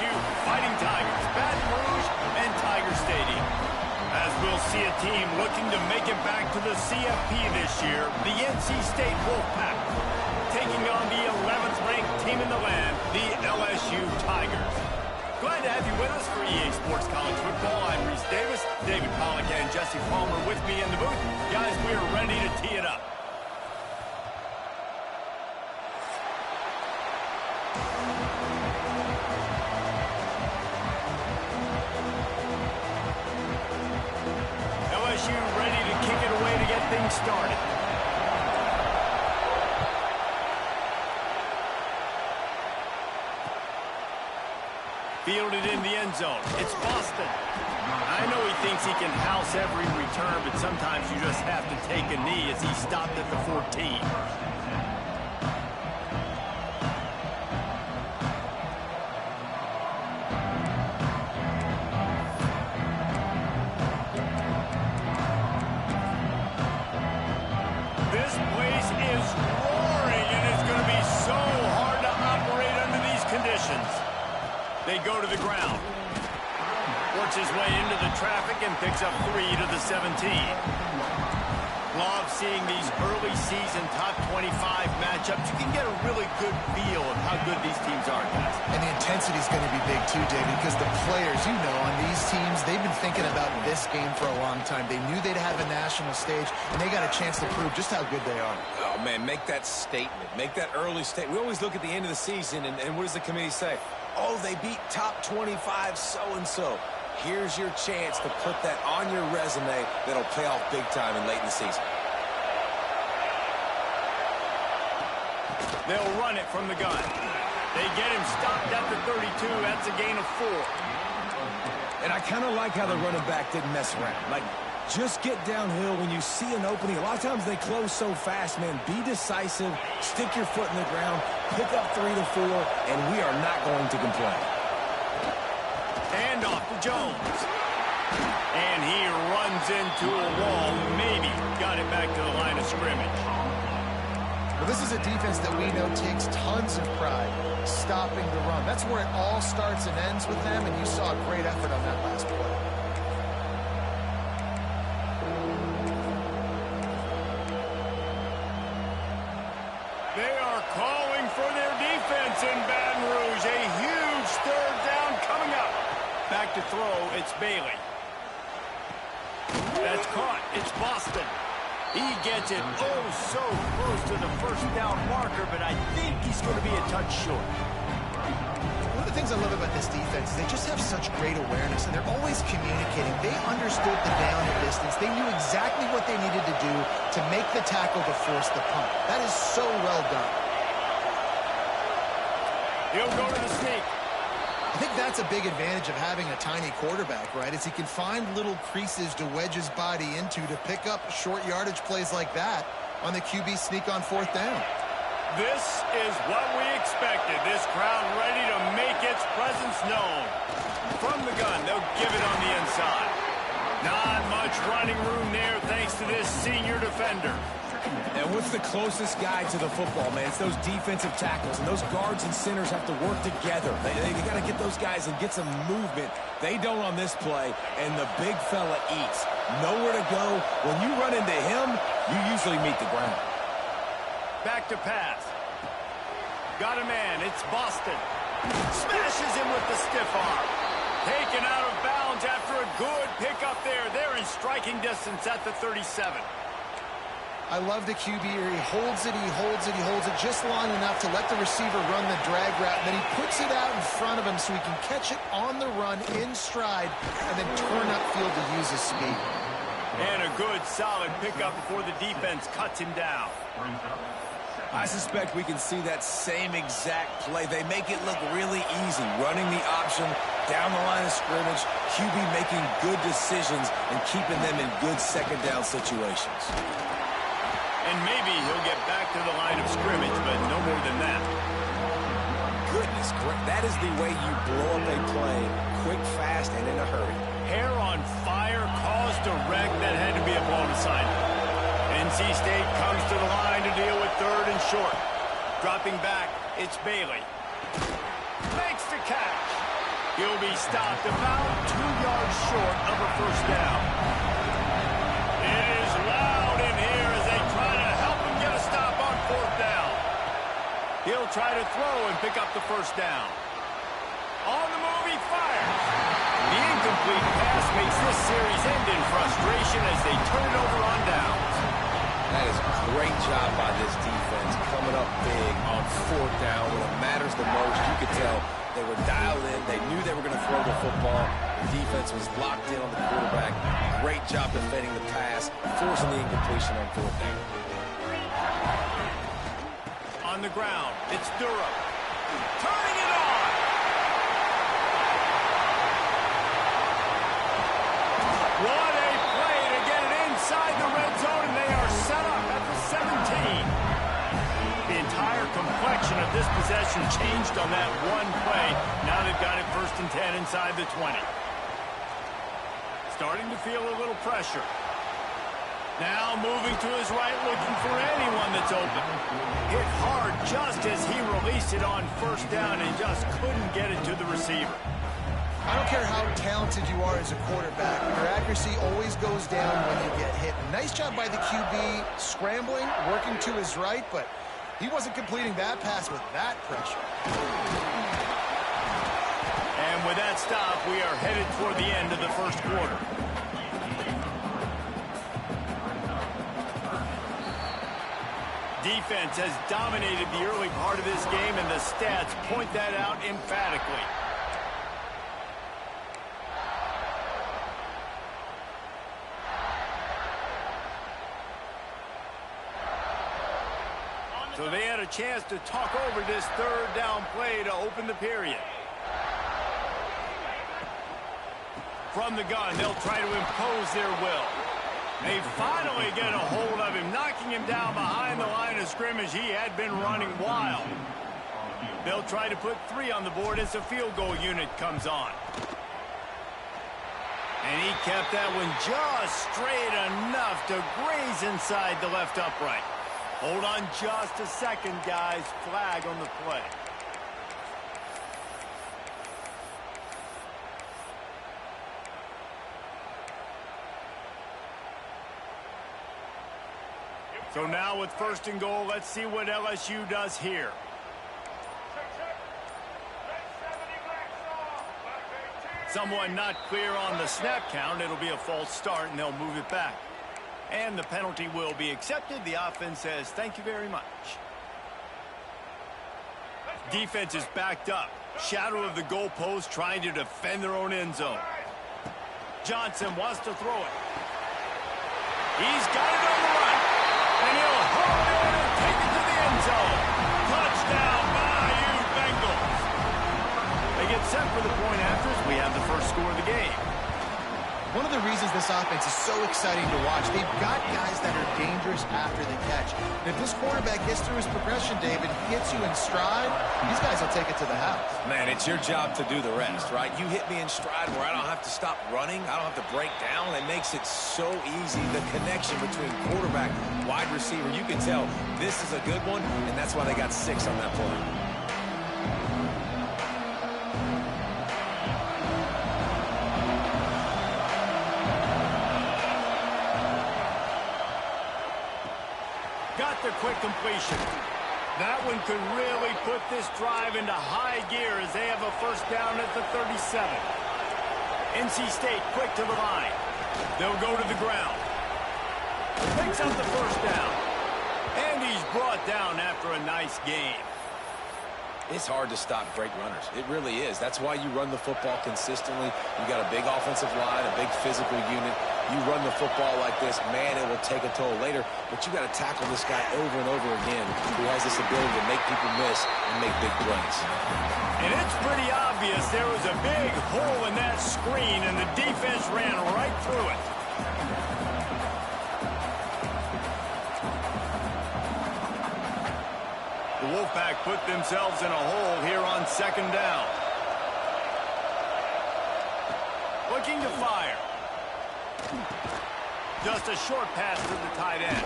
LSU Fighting Tigers, Baton Rouge and Tiger Stadium. As we'll see a team looking to make it back to the CFP this year, the NC State Wolfpack, taking on the 11th ranked team in the land, the LSU Tigers. Glad to have you with us for EA Sports College Football. I'm Reese Davis, David Pollack and Jesse Palmer with me in the booth. Guys, we are ready to tee it up. LSU ready to kick it away to get things started. Fielded in the end zone. It's Boston. I know he thinks he can house every return, but sometimes you just have to take a knee as he stopped at the 14. This place is roaring, and it's going to be so hard to operate under these conditions. They go to the ground. Works his way into the traffic and picks up 3 to the 17. Love seeing these early season top 25 matchups. You can get a really good feel of how good these teams are, guys. And the intensity is going to be big too, David, because the players, you know, on these teams, they've been thinking about this game for a long time. They knew they'd have a national stage, and they got a chance to prove just how good they are. Oh, man, make that statement. Make that early statement. We always look at the end of the season, and what does the committee say? Oh, they beat top 25 so-and-so. Here's your chance to put that on your resume that'll pay off big time in late in the season. They'll run it from the gun. They get him stopped at the 32. That's a gain of 4. And I kind of like how the running back didn't mess around. Like, just get downhill when you see an opening. A lot of times they close so fast, man. Be decisive, stick your foot in the ground, pick up 3 to 4, and we are not going to complain. Hand off to Jones. And he runs into a wall. Maybe got it back to the line of scrimmage. Well, this is a defense that we know takes tons of pride stopping the run. That's where it all starts and ends with them, and you saw a great effort on that last play. They are calling for their defense in Baton Rouge. A huge third down coming up. Back to throw, it's Bailey. That's caught. It's Boston. He gets it oh so close to the first down marker, but I think he's going to be a touch short. One of the things I love about this defense is they just have such great awareness, and they're always communicating. They understood the down and distance. They knew exactly what they needed to do to make the tackle to force the punt. That is so well done. He'll go to the sneak. I think that's a big advantage of having a tiny quarterback, right? Is he can find little creases to wedge his body into to pick up short yardage plays like that on the QB sneak on 4th down. This is what we expected. This crowd ready to make its presence known. From the gun, they'll give it on the inside. Not much running room there thanks to this senior defender. And what's the closest guy to the football, man? It's those defensive tackles, and those guards and centers have to work together. They got to get those guys and get some movement. They don't on this play, and the big fella eats. Nowhere to go. When you run into him, you usually meet the ground. Back to pass. Got a man. It's Boston. Smashes him with the stiff arm. Taken out of bounds after a good pickup there. They're in striking distance at the 37. I love the QB here. He holds it, he holds it, he holds it just long enough to let the receiver run the drag route. And then he puts it out in front of him so he can catch it on the run in stride and then turn upfield to use his speed. And a good, solid pickup before the defense cuts him down. I suspect we can see that same exact play. They make it look really easy, running the option down the line of scrimmage, QB making good decisions and keeping them in good second down situations. And maybe he'll get back to the line of scrimmage, but no more than that. Goodness, that is the way you blow up a play, quick, fast, and in a hurry. Hair on fire, caused a wreck that had to be a blown assignment. NC State comes to the line to deal with 3rd and short. Dropping back, it's Bailey. Makes the catch. He'll be stopped about 2 yards short of a first down. It is loud in here as they try to help him get a stop on fourth down. He'll try to throw and pick up the first down. On the move, he fires. The incomplete pass makes this series end in frustration as they turn it over on downs. That is a great job by this defense, coming up big on fourth down when it matters the most. You could tell they were dialed in. They knew they were going to throw the football. The defense was locked in on the quarterback. Great job defending the pass, forcing the incompletion on fourth down. On the ground, it's Durham. Turning it on. What a play to get it inside the red zone, and they are set up at the 17. The entire complexion of this possession changed on that one play. Now they've got it 1st and 10 inside the 20. Starting to feel a little pressure. Now moving to his right, looking for anyone that's open. Hit hard just as he released it on first down and just couldn't get it to the receiver. I don't care how talented you are as a quarterback. Your accuracy always goes down when you get hit. Nice job by the QB scrambling, working to his right, but he wasn't completing that pass with that pressure. And with that stop, we are headed toward the end of the first quarter. Defense has dominated the early part of this game, and the stats point that out emphatically. So they had a chance to talk over this third down play to open the period. From the gun, they'll try to impose their will. They finally get a hold of him, knocking him down behind the line of scrimmage. He had been running wild. They'll try to put 3 on the board as the field goal unit comes on. And he kept that one just straight enough to graze inside the left upright. Hold on just a second, guys. Flag on the play. So now with 1st and goal, let's see what LSU does here. Someone not clear on the snap count. It'll be a false start, and they'll move it back. And the penalty will be accepted. The offense says, thank you very much. Defense is backed up. Shadow of the goalpost, trying to defend their own end zone. Johnson wants to throw it. He's got it on the run. And he'll hold it and take it to the end zone. Touchdown, Bayou Bengals. They get set for the point after as we have the first score of the game. One of the reasons this offense is so exciting to watch, they've got guys that are dangerous after the catch. And if this quarterback gets through his progression, David, gets you in stride, these guys will take it to the house. Man, it's your job to do the rest, right? You hit me in stride where I don't have to stop running. I don't have to break down. It makes it so easy. The connection between quarterback, wide receiver, you can tell this is a good one, and that's why they got 6 on that play. Got the quick completion. That one could really put this drive into high gear as they have a first down at the 37. NC State quick to the line. They'll go to the ground. Picks up the first down. And he's brought down after a nice game. It's hard to stop great runners. It really is. That's why you run the football consistently. You got a big offensive line, a big physical unit. You run the football like this, man, it will take a toll later. But you got to tackle this guy over and over again who has this ability to make people miss and make big plays. And it's pretty obvious there was a big hole in that screen, and the defense ran right through it. The Wolfpack put themselves in a hole here on 2nd down. Looking to fire. Just a short pass to the tight end.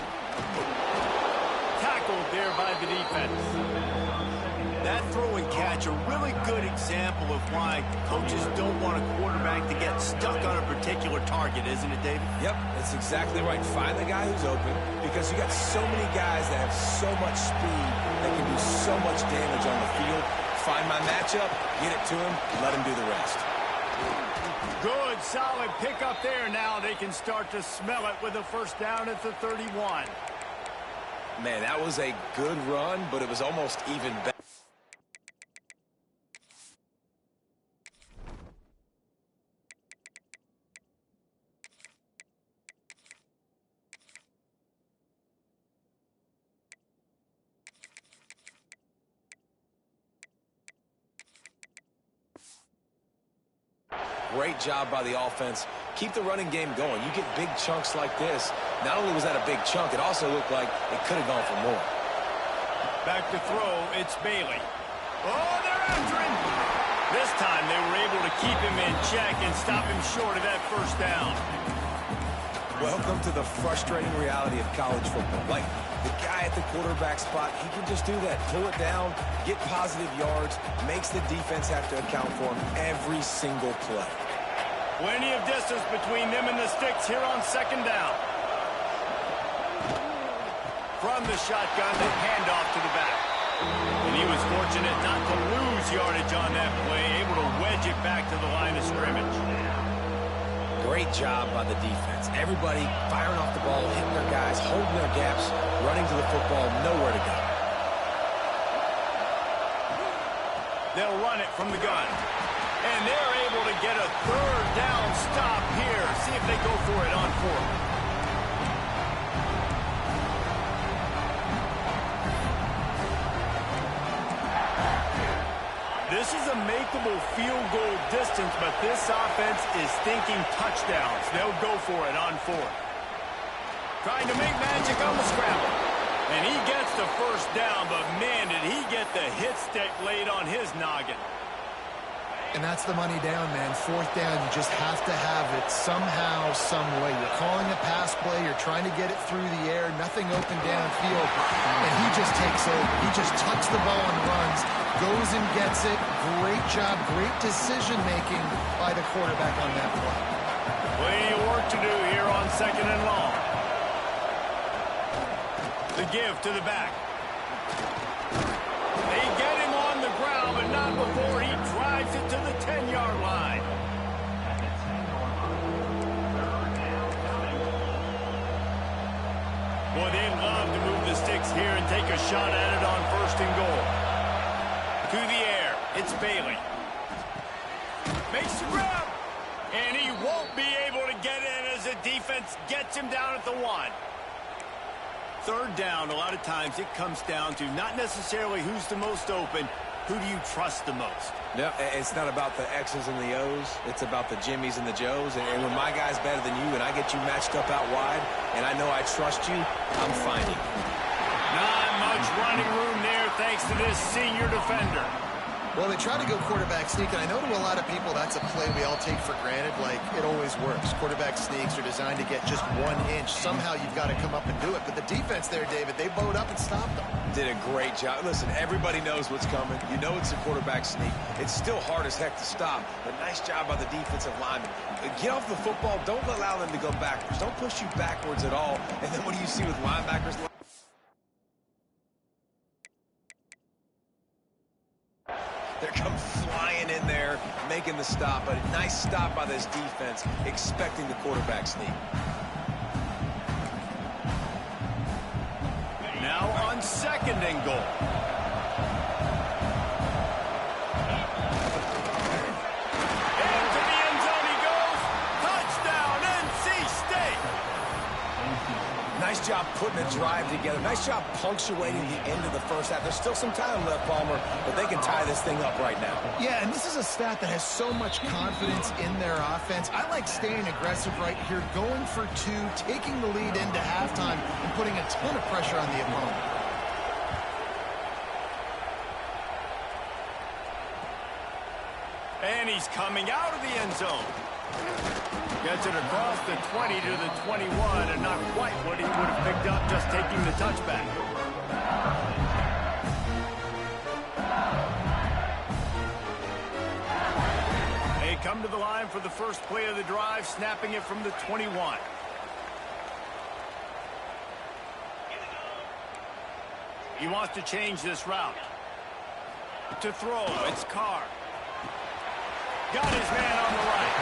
Tackled there by the defense. That throw and catch, a really good example of why coaches don't want a quarterback to get stuck on a particular target, isn't it, David? Yep, that's exactly right. Find the guy who's open, because you got so many guys that have so much speed that can do so much damage on the field. Find my matchup, get it to him, let him do the rest. Good, solid pickup there. Now they can start to smell it with a first down at the 31. Man, that was a good run, but it was almost even better. Great job by the offense. Keep the running game going. You get big chunks like this. Not only was that a big chunk, it also looked like it could have gone for more. Back to throw, it's Bailey. Oh, they're after him. This time they were able to keep him in check and stop him short of that first down. Welcome to the frustrating reality of college football. Like, the guy at the quarterback spot, he can just do that. Pull it down, get positive yards, makes the defense have to account for him every single play. Plenty of distance between them and the sticks here on second down. From the shotgun, the handoff to the back. And he was fortunate not to lose yardage on that play, able to wedge it back to the line of scrimmage. Great job by the defense. Everybody firing off the ball, hitting their guys, holding their gaps, running to the football, nowhere to go. They'll run it from the gun. And they're able to get a third down stop here. See if they go for it on fourth. This is a makeable field goal distance, but this offense is thinking touchdowns. They'll go for it on fourth. Trying to make magic on the scramble. And he gets the first down, but man, did he get the hit stick laid on his noggin. And that's the money down, man. Fourth down, you just have to have it somehow, some way. You're calling a pass play. You're trying to get it through the air. Nothing open downfield. And he just takes over. He just tucks the ball and runs, goes and gets it. Great job, great decision-making by the quarterback on that play. Plenty of work to do here on second and long. The give to the back. They get him on the ground, but not before he drives it to the 10-yard line. Boy, they'd love to move the sticks here and take a shot at it on first and goal. To the air, it's Bailey. Makes the grab, and he won't be able to get in as the defense gets him down at the 1. Third down, a lot of times it comes down to not necessarily who's the most open, who do you trust the most? No, it's not about the X's and the O's. It's about the Jimmys and the Joes. And when my guy's better than you and I get you matched up out wide and I know I trust you, I'm finding. Not much running room there thanks to this senior defender. Well, they try to go quarterback sneak, and I know to a lot of people that's a play we all take for granted, like it always works. Quarterback sneaks are designed to get just 1 inch. Somehow you've got to come up and do it. But the defense there, David, they bowed up and stopped them. Did a great job. Listen, everybody knows what's coming. You know it's a quarterback sneak. It's still hard as heck to stop, but nice job by the defensive lineman. Get off the football. Don't allow them to go backwards. Don't push you backwards at all. And then what do you see with linebackers? They're come flying in there, making the stop. But a nice stop by this defense, expecting the quarterback sneak. Now on second and goal. Into the end zone he goes. Touchdown, NC State. Nice job putting a drive together. Nice job punctuating the end of the first half. There's still some time left, Palmer, but they can tie this thing up right now. Yeah, and this is a stat that has so much confidence in their offense. I like staying aggressive right here, going for 2, taking the lead into halftime, and putting a ton of pressure on the opponent. And he's coming out of the end zone. Gets it across the 20 to the 21, and not quite what he would have picked up just taking the touchback. come to the line for the first play of the drive, snapping it from the 21. He wants to change this route. To throw, it's Carr. Got his man on the right.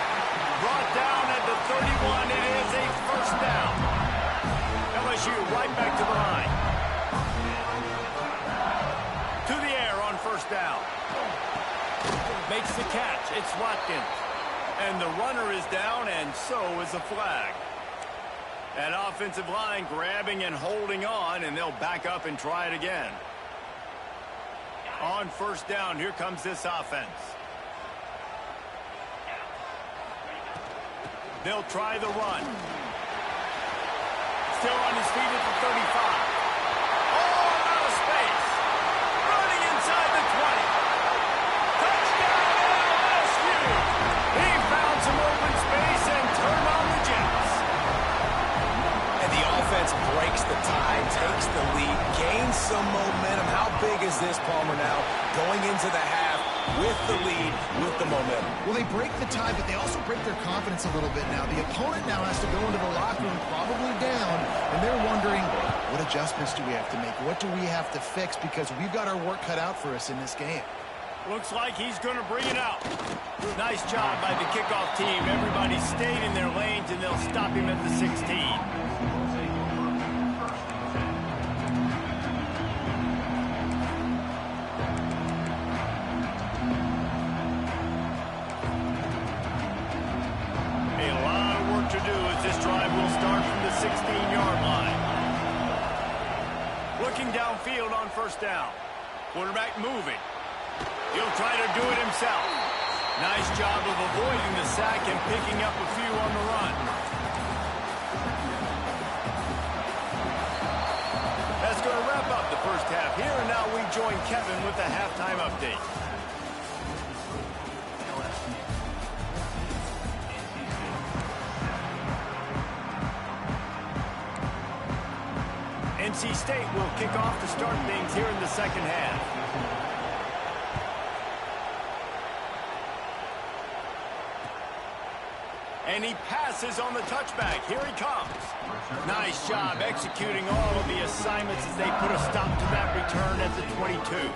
Brought down at the 31. It is a first down. LSU right back to the line. To the air on first down. Makes the catch. It's Watkins. And the runner is down, and so is the flag. That offensive line grabbing and holding on, and they'll back up and try it again. On first down, here comes this offense. They'll try the run. Still on his feet at the 35. Oh, out of space. Running inside the 20. Touchdown, LSU. He found some open space and turned on the Jets. And the offense breaks the tie, takes the lead, gains some momentum. How big is this, Palmer, now? Going into the half with the lead, with the momentum. Well, they break the tie, but they also break their confidence a little bit now. The opponent now has to go into the locker room probably down, and they're wondering, what adjustments do we have to make? What do we have to fix? Because we've got our work cut out for us in this game. Looks like he's going to bring it out. Nice job by the kickoff team. Everybody stayed in their lanes, and they'll stop him at the 16. To do as this drive will start from the 16-yard line. Looking downfield on first down. Quarterback moving. He'll try to do it himself. Nice job of avoiding the sack and picking up a few on the run. That's going to wrap up the first half here, and now we join Kevin with the halftime update. NC State will kick off to start things here in the second half. And he passes on the touchback. Here he comes. Nice job executing all of the assignments as they put a stop to that return at the 22.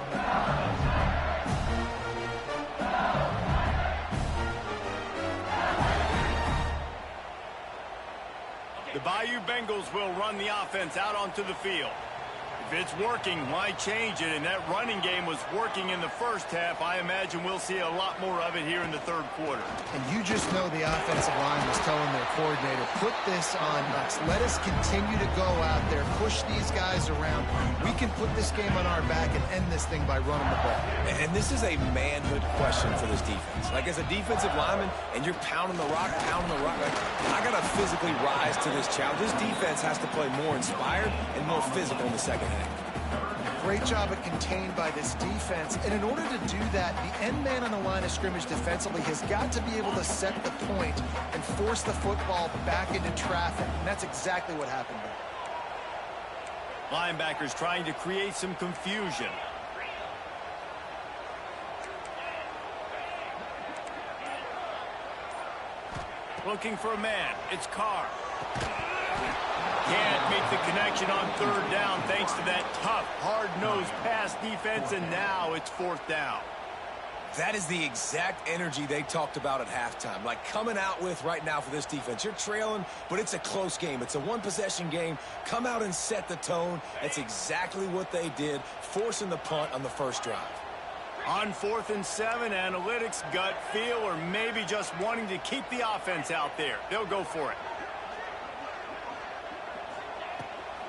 The Bayou Bengals will run the offense out onto the field. If it's working, why change it? And that running game was working in the first half. I imagine we'll see a lot more of it here in the third quarter. And you just know the offensive line was telling their coordinator, put this on us. Let us continue to go out there, push these guys around. We can put this game on our back and end this thing by running the ball. And this is a manhood question for this defense. Like, as a defensive lineman, and you're pounding the rock, like, I got to physically rise to this challenge. This defense has to play more inspired and more physical in the second half. Great job at contained by this defense. And in order to do that, the end man on the line of scrimmage defensively has got to be able to set the point and force the football back into traffic. And that's exactly what happened there. Linebackers trying to create some confusion. Looking for a man. It's Carr. Can't make the connection on third down thanks to that tough, hard-nosed pass defense, and now it's fourth down. That is the exact energy they talked about at halftime, like coming out with right now for this defense. You're trailing, but it's a close game. It's a one-possession game. Come out and set the tone. That's exactly what they did, forcing the punt on the first drive. On 4th and 7, analytics, gut feel, or maybe just wanting to keep the offense out there. They'll go for it.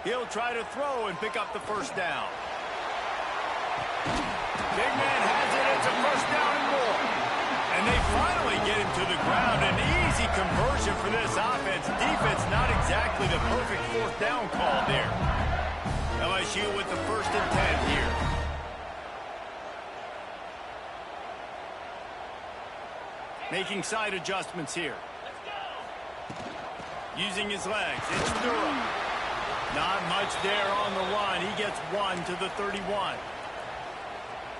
He'll try to throw and pick up the first down. Big man has it. It's a first down and more. And they finally get him to the ground. An easy conversion for this offense. Defense not exactly the perfect fourth down call there. LSU with the 1st and 10 here. Making side adjustments here. Using his legs. It's Durham. Not much there on the line. He gets one to the 31.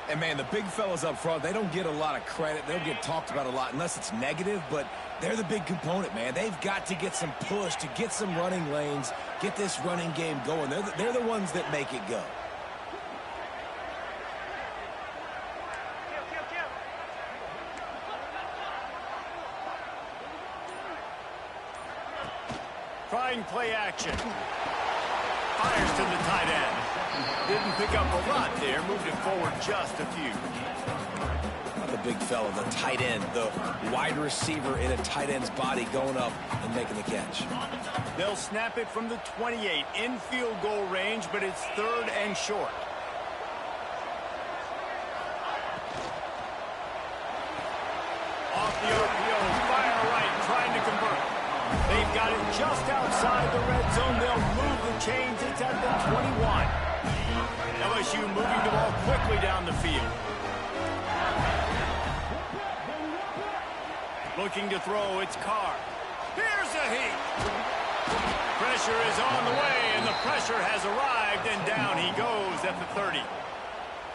And, man, the big fellas up front, they don't get a lot of credit. They'll get talked about a lot unless it's negative, but they're the big component, man. They've got to get some push, to get some running lanes, get this running game going. They're the ones that make it go. Trying play action. Fires to the tight end. Didn't pick up a lot there. Moved it forward just a few. The big fella, the tight end, the wide receiver in a tight end's body going up and making the catch. They'll snap it from the 28 in field goal range, but it's 3rd and short. Off the RPO, fire right, trying to convert. They've got it just outside the red zone. They'll move the chains. It's at the 21. LSU moving the ball quickly down the field. Looking to throw, it's Carr. Here's a heat. Pressure is on the way, and the pressure has arrived, and down he goes at the 30.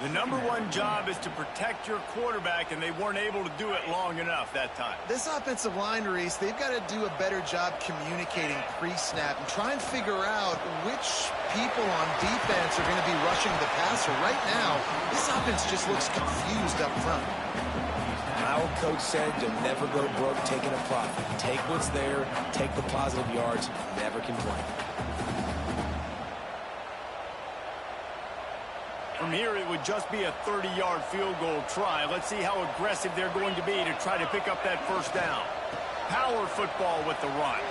The #1 job is to protect your quarterback, and they weren't able to do it long enough that time. This offensive line, Reese, they've got to do a better job communicating pre-snap and try and figure out which people on defense are going to be rushing the passer. Right now, this offense just looks confused up front. Our coach said you'll never go broke taking a profit. Take what's there, take the positive yards, never complain. From here, it would just be a 30-yard field goal try. Let's see how aggressive they're going to be to try to pick up that first down. Power football with the run.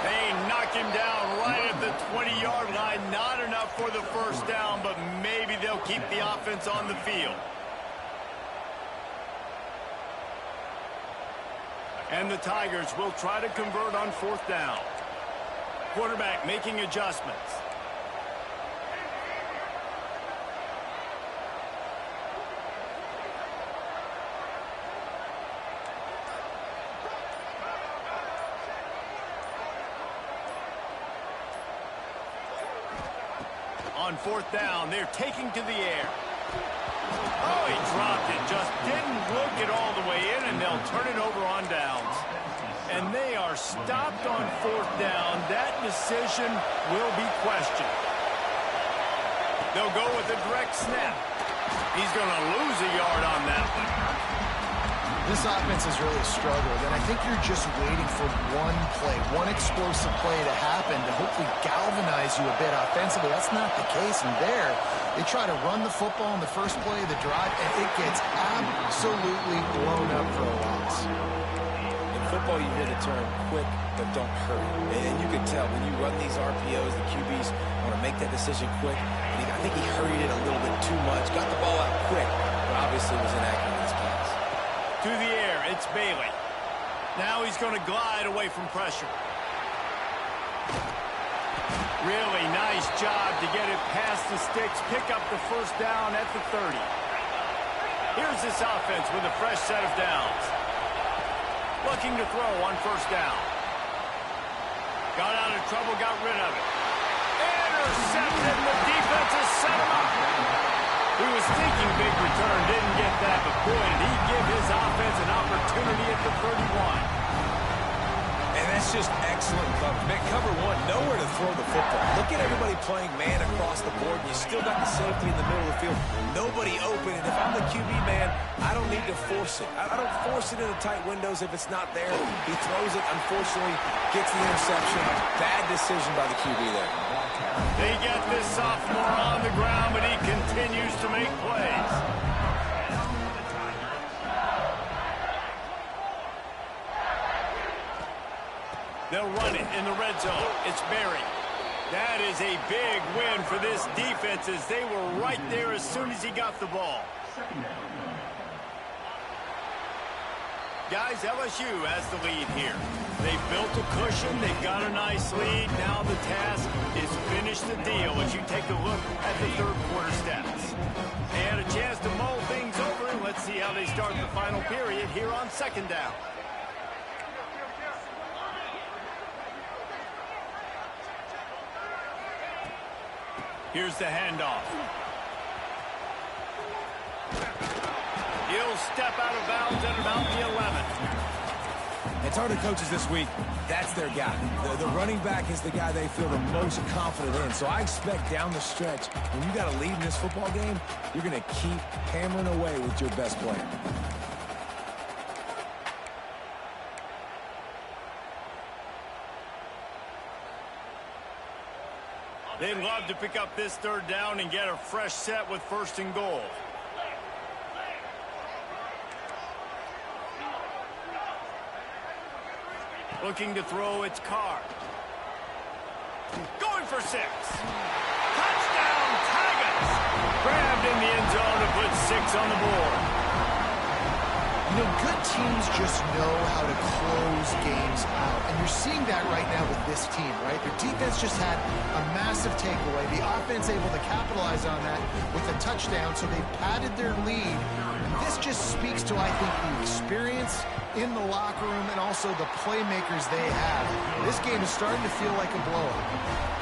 They knock him down right at the 20-yard line. Not enough for the first down, but maybe they'll keep the offense on the field. And the Tigers will try to convert on 4th down. Quarterback making adjustments. On 4th down, they're taking to the air. Oh, he dropped it. Just didn't look it all the way in, and they'll turn it over on downs. And they are stopped on 4th down. That decision will be questioned. They'll go with a direct snap. He's going to lose a yard on that one. This offense has really struggled, and I think you're just waiting for one play, one explosive play to happen to hopefully galvanize you a bit offensively. That's not the case, and there, they try to run the football in the first play of the drive, and it gets absolutely blown up for a loss. In football, you hear the term quick, but don't hurry. And you can tell when you run these RPOs, the QBs want to make that decision quick. And I think he hurried it a little bit too much, got the ball out quick, but obviously was inaccurate in his pass. To the air, it's Bailey. Now he's going to glide away from pressure. Really nice job to get it past the sticks, pick up the first down at the 30. Here's this offense with a fresh set of downs. Looking to throw on 1st down. Got out of trouble, got rid of it. Intercepted, the defense has set him up. He was thinking big return, didn't get that, but boy, did he give his offense an opportunity at the 31. And that's just excellent coverage. Man, cover one, nowhere to throw the football. Look at everybody playing man across the board, and you still got the safety in the middle of the field. Nobody open, and if I'm the QB, man, I don't need to force it. I don't force it into tight windows if it's not there. He throws it, unfortunately, gets the interception. Bad decision by the QB there. They get this sophomore on the ground, but he continues to make plays. They'll run it in the red zone. It's Berry. That is a big win for this defense as they were right there as soon as he got the ball. Guys, LSU has the lead here. They've built a cushion. They've got a nice lead. Now the task is finish the deal as you take a look at the 3rd quarter stats. They had a chance to mull things over, and let's see how they start the final period here on 2nd down. Here's the handoff. He'll step out of bounds at about the 11. And talking to coaches this week, that's their guy. The running back is the guy they feel the most confident in. So I expect down the stretch, when you got a lead in this football game, you're going to keep hammering away with your best player. They'd love to pick up this third down and get a fresh set with 1st and goal. Looking to throw, it's Carr. Going for 6. Touchdown, Tigers! Grabbed in the end zone to put 6 on the board. You know, good teams just know how to close games out. And you're seeing that right now with this team, right? Their defense just had a massive takeaway. The offense able to capitalize on that with a touchdown, so they padded their lead. And this just speaks to, I think, the experience in the locker room and also the playmakers they have. This game is starting to feel like a blowout.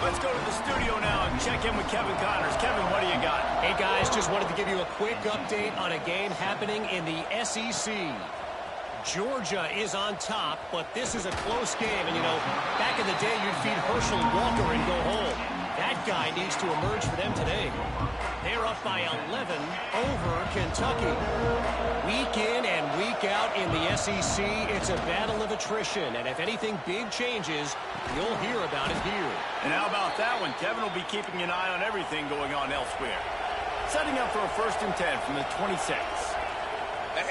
Let's go to the studio now and check in with Kevin Connors. Kevin, what do you got? Hey, guys, just wanted to give you a quick update on a game happening in the SEC. Georgia is on top, but this is a close game. And, you know, back in the day, you'd feed Herschel Walker and go home. That guy needs to emerge for them today. They're up by 11 over Kentucky. Week in and week out in the SEC, it's a battle of attrition. And if anything big changes, you'll hear about it here. And how about that one? Kevin will be keeping an eye on everything going on elsewhere. Setting up for a 1st and 10 from the 26.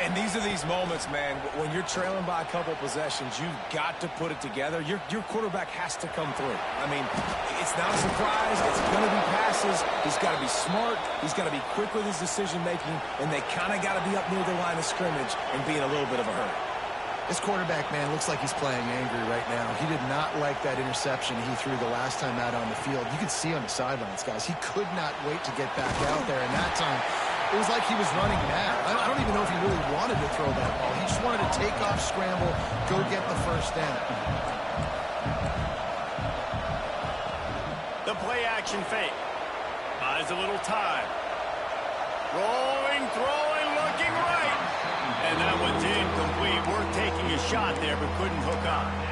And these are these moments, man, when you're trailing by a couple possessions, you've got to put it together. Your quarterback has to come through. I mean, it's not a surprise. It's going to be passes. He's got to be smart. He's got to be quick with his decision-making, and they kind of got to be up near the line of scrimmage and be in a little bit of a hurry. This quarterback, man, looks like he's playing angry right now. He did not like that interception he threw the last time out on the field. You could see on the sidelines, guys. He could not wait to get back out there, and that time it was like he was running mad. I don't even know if he really wanted to throw that ball. He just wanted to take off, scramble, go get the 1st down. The play action fake. Buys a little time. Rolling, throwing, looking right. And that one's incomplete. We're taking a shot there, but couldn't hook on.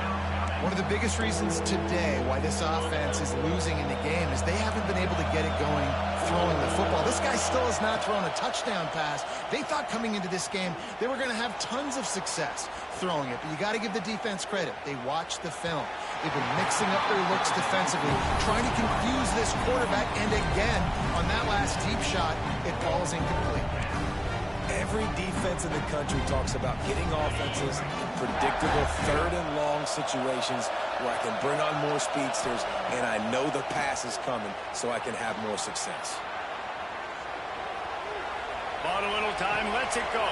One of the biggest reasons today why this offense is losing in the game is they haven't been able to get it going throwing the football. This guy still has not thrown a touchdown pass. They thought coming into this game they were going to have tons of success throwing it, but you got to give the defense credit. They watched the film. They've been mixing up their looks defensively, trying to confuse this quarterback, and again, on that last deep shot, it falls incomplete. Every defense in the country talks about getting offenses in predictable 3rd and long situations where I can bring on more speedsters and I know the pass is coming so I can have more success. Bought a little time, lets it go.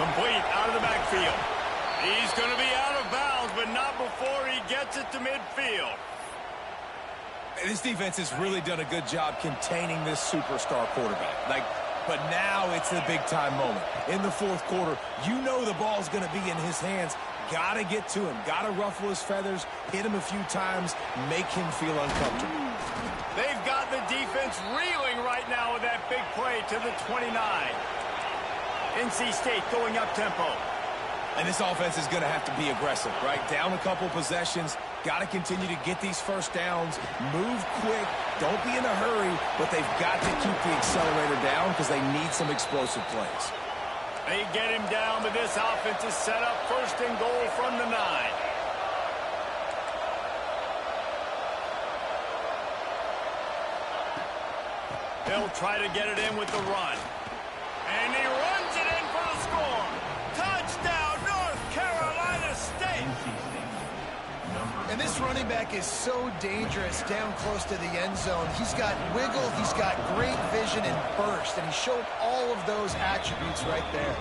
Complete out of the backfield. He's going to be out of bounds, but not before he gets it to midfield. This defense has really done a good job containing this superstar quarterback. But now it's the big-time moment. In the 4th quarter, you know the ball's going to be in his hands. Got to get to him. Got to ruffle his feathers, hit him a few times, make him feel uncomfortable. They've got the defense reeling right now with that big play to the 29. NC State going up-tempo. And this offense is going to have to be aggressive, right? Down a couple possessions. Got to continue to get these 1st downs. Move quick. Don't be in a hurry. But they've got to keep the accelerator down because they need some explosive plays. They get him down, but this offense is set up 1st and goal from the 9. They'll try to get it in with the run. And he runs it in for the score. Touchdown, North Carolina State. And this running back is so dangerous down close to the end zone. He's got wiggle, he's got great vision and burst, and he showed all of those attributes right there.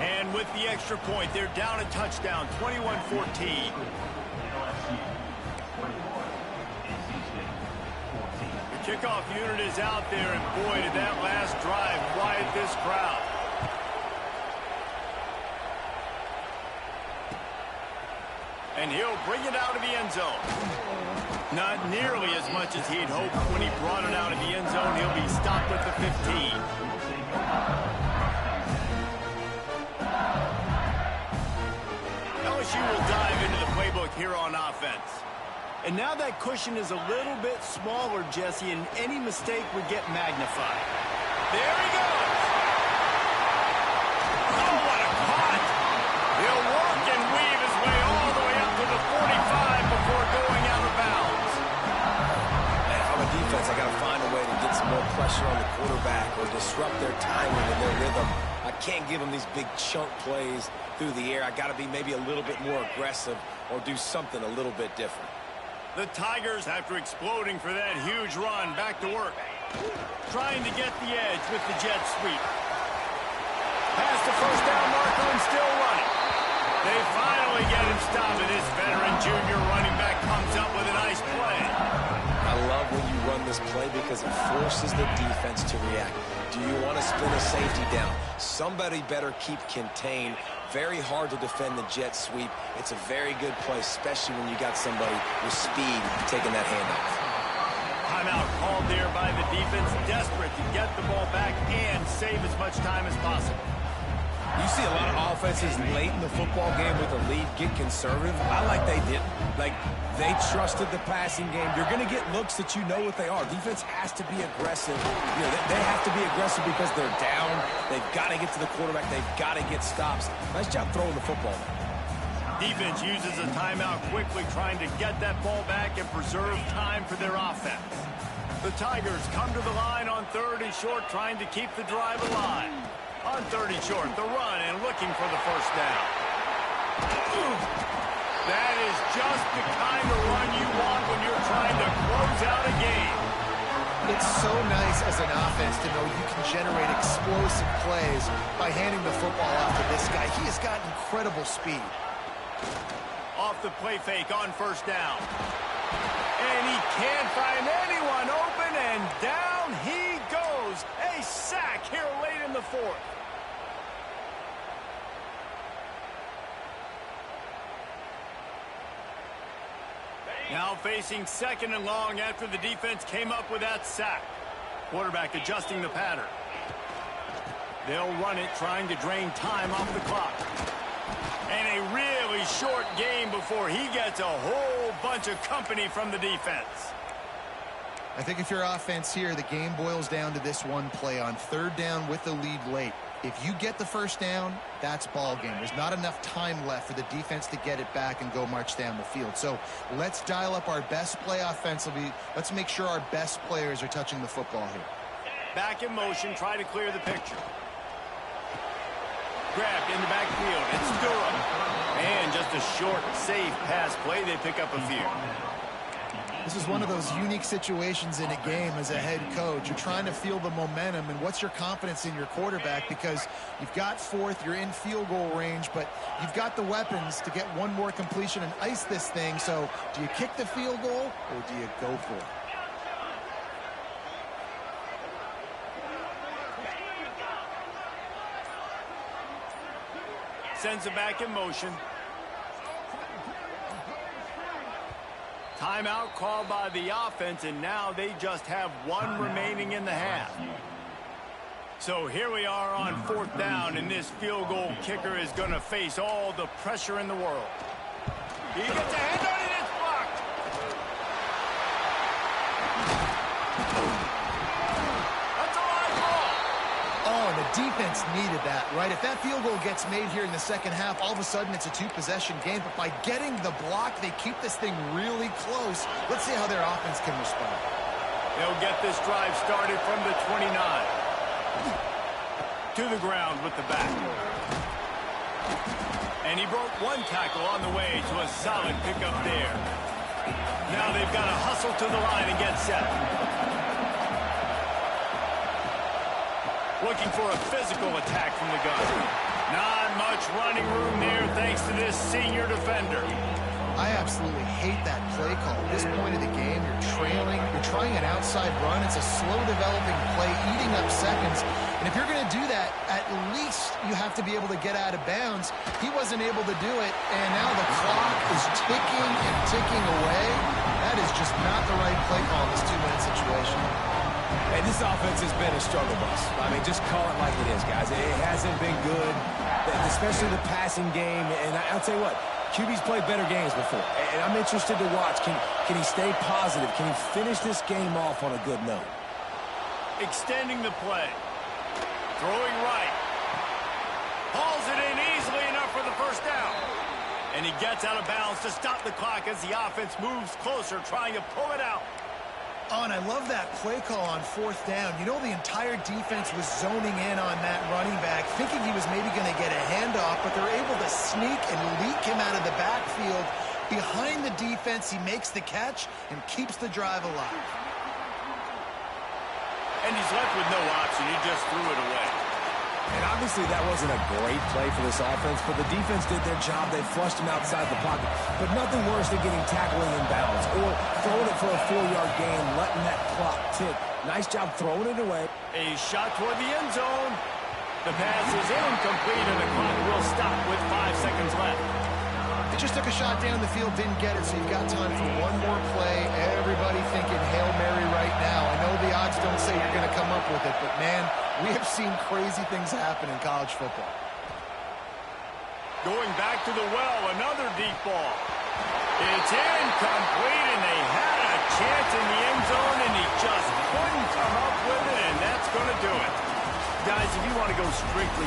And with the extra point, they're down a touchdown, 21-14. The kickoff unit is out there, and boy, did that last drive quiet this crowd. And he'll bring it out of the end zone. Not nearly as much as he'd hoped when he brought it out of the end zone. He'll be stopped at the 15. LSU will dive into the playbook here on offense. And now that cushion is a little bit smaller, Jesse, and any mistake would get magnified. There he goes. Oh, what a cut. He'll work and weave his way all the way up to the 45 before going out of bounds. Man, if I'm a defense, I got to find a way to get some more pressure on the quarterback or disrupt their timing and their rhythm. I can't give them these big chunk plays through the air. I got to be maybe a little bit more aggressive or do something a little bit different. The Tigers, after exploding for that huge run, back to work. Trying to get the edge with the jet sweep. Past the first down marker and still running. They finally get him stopped, and this veteran junior running back comes up with a nice play. I love when you run this play because it forces the defense to react. Do you want to spin a safety down? Somebody better keep contained. Very hard to defend the jet sweep. It's a very good play, especially when you got somebody with speed taking that handoff. Timeout called there by the defense, desperate to get the ball back and save as much time as possible. You see a lot of offenses late in the football game with a lead get conservative. I like they didn't. Like, they trusted the passing game. You're going to get looks that you know what they are. Defense has to be aggressive. You know, they have to be aggressive because they're down. They've got to get to the quarterback. They've got to get stops. Nice job throwing the football. Defense uses a timeout quickly, trying to get that ball back and preserve time for their offense. The Tigers come to the line on 3rd and short, trying to keep the drive alive. On 3rd and short, the run and looking for the first down. That is just the kind of run you want when you're trying to close out a game. It's so nice as an offense to know you can generate explosive plays by handing the football off to this guy. He has got incredible speed. Off the play fake on 1st down. And he can't find anyone open, and down he goes. A sack here late in the 4th. Now facing 2nd and long after the defense came up with that sack. Quarterback adjusting the pattern. They'll run it, trying to drain time off the clock. And a really short game before he gets a whole bunch of company from the defense. I think if you're offense here, the game boils down to this one play on 3rd down with the lead late. If you get the first down, that's ball game. There's not enough time left for the defense to get it back and go march down the field. So let's dial up our best play offensively. Let's make sure our best players are touching the football here. Back in motion, try to clear the picture. Grabbed in the backfield. It's Durham. And just a short, safe pass play. They pick up a few. This is one of those unique situations in a game as a head coach. You're trying to feel the momentum, and what's your confidence in your quarterback, because you've got 4th, you're in field goal range, but you've got the weapons to get one more completion and ice this thing. So do you kick the field goal or do you go for it? Sends it back in motion. Timeout called by the offense, and now they just have 1 remaining in the half. So here we are on 4th down, and this field goal kicker is going to face all the pressure in the world. He gets a hand on it, it's blocked. That's a live ball. Oh, and the defense needed that, right? If that field goal gets made here in the 2nd half, all of a sudden it's a 2-possession game. But by getting the block, they keep this thing really close. Let's see how their offense can respond. They'll get this drive started from the 29. To the ground with the back. And he broke 1 tackle on the way to a solid pickup there. Now they've got to hustle to the line and get set. Looking for a physical attack from the gun. Not much running room there thanks to this senior defender. I absolutely hate that play call. At this point of the game, you're trailing, you're trying an outside run. It's a slow developing play, eating up seconds. And if you're going to do that, at least you have to be able to get out of bounds. He wasn't able to do it, and now the clock is ticking and ticking away. That is just not the right play call in this 2-minute situation. And this offense has been a struggle bus. I mean, just call it like it is, guys. It hasn't been good, especially the passing game. And I'll tell you what, QB's played better games before, and I'm interested to watch. Can he stay positive? Can he finish this game off on a good note? Extending the play. Throwing right. Hauls it in easily enough for the first down. And he gets out of bounds to stop the clock as the offense moves closer, trying to pull it out. Oh, and I love that play call on fourth down. You know, the entire defense was zoning in on that running back, thinking he was maybe going to get a handoff, but they're able to sneak and leak him out of the backfield. Behind the defense, he makes the catch and keeps the drive alive. And he's left with no option. He just threw it away. And obviously that wasn't a great play for this offense, but the defense did their job. They flushed him outside the pocket. But nothing worse than getting tackled in bounds or throwing it for a 4-yard gain, letting that clock tick. Nice job throwing it away. A shot toward the end zone. The pass is incomplete, and the clock will stop with 5 seconds left. He just took a shot down the field, didn't get it, so you've got time for one more play. Everybody thinking Hail Mary right now. I know the odds don't say you're going to come up with it, but, man, we have seen crazy things happen in college football. Going back to the well, another deep ball. It's incomplete, and they had a chance in the end zone, and he just couldn't come up with it, and that's going to do it. Guys, if you want to go strictly